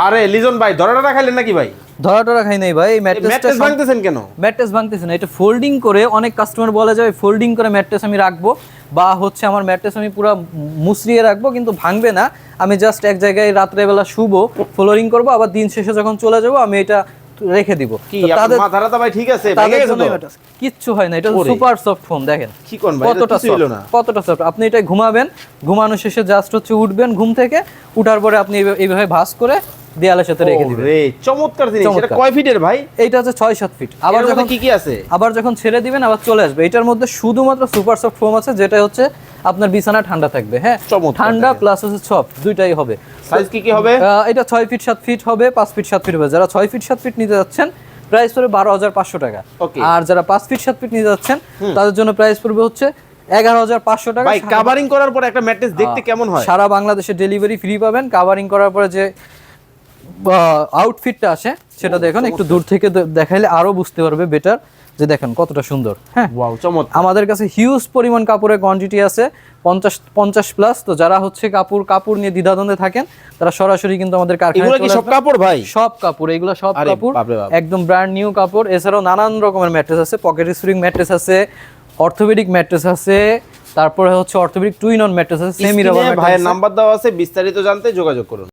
আরে লিজন ভাই ধরাটা খাইলেন নাকি ভাই? ধরা খাই নাই ভাই। ম্যাট্রেস ভাঙতেছেন কেন? ম্যাট্রেস ভাঙতেছে না, এটা ফোল্ডিং করে, অনেক কাস্টমার বলে যায় ফোল্ডিং করে ম্যাট্রেস আমি রাখবো, বা হচ্ছে আমার ম্যাট্রেস আমি পুরো মুসরিয়ে রাখবো কিন্তু ভাঙবে না, আমি জাস্ট এক জায়গায় রাত্রেবেলা শুবো, ফ্লোরিং করবো, আবার দিন শেষে যখন চলে যাবো আমি এটা রেখে দিব। কি মাথাটা ভাই ঠিক আছে? কিচ্ছু হয় না, এটা সুপার সফট ফোম। দেখেন কি কোন ভাই, কতটা সফট, কতটা সফট। আপনি এটা ঘুমাবেন, ঘুমানো শেষে জাস্ট হচ্ছে উঠবেন ঘুম থেকে, উঠার পরে আপনি এইভাবে ভাঁজ করে দেয়ালের সাথে রেখে দিবেন। রে চমৎকার জিনিস। এটা কয় ফিটের ভাই? এইটা হচ্ছে 6-7 ফিট। আবার যখন কি কি আছে, আবার যখন ছেড়ে দিবেন আবার চলে আসবে। এটার মধ্যে শুধুমাত্র সুপার সফট ফোম আছে, যেটা হচ্ছে আপনার বিছানা ঠান্ডা থাকবে। হ্যাঁ, ঠান্ডা প্লাস হচ্ছে সফট, দুইটাই হবে। সাইজ কি কি হবে? এটা 6 ফিট 7 ফিট হবে, 5 ফিট 7 ফিট হবে। যারা 6 ফিট 7 ফিট নিতে যাচ্ছেন প্রাইস পড়বে 12,500 টাকা। আর যারা 5 ফিট 7 ফিট নিতে যাচ্ছেন তাদের জন্য প্রাইস পড়বে হচ্ছে 11,500 টাকা। ভাই কভারিং করার পর একটা ম্যাট্রেস দেখতে কেমন হয়? সারা বাংলাদেশে ডেলিভারি ফ্রি পাবেন। কভারিং করার পরে যে আউটফিটটা আসে সেটা দেখুন, একটু দূর থেকে দেখাইলে আরো বুঝতে পারবে বেটার, যে দেখেন কতটা সুন্দর। হ্যাঁ, ওয়াও চমৎকার। আমাদের কাছে হিউজ পরিমাণ কাপড়ের কোয়ান্টিটি আছে, 50 প্লাস। তো যারা হচ্ছে কাপড় নিয়ে দ্বিধাদ্বন্দ্বে থাকেন তারা সরাসরি কিন্তু আমাদের কারখানায় চলে আসবেন। সব কাপড় ভাই? সব কাপড়, এগুলো সব কাপড় একদম ব্র্যান্ড নিউ কাপড়। এছাড়াও নানান রকমের ম্যাট্রেস আছে, পকেট স্প্রিং ম্যাট্রেস আছে, অর্থোপেডিক ম্যাট্রেস আছে, তারপরে হচ্ছে অর্থোপেডিক টুইন অন ম্যাট্রেস আছে, সেমি রাবার ম্যাট্রেস। ভাইয়ের নাম্বার দেওয়া আছে, বিস্তারিত জানতে যোগাযোগ করুন।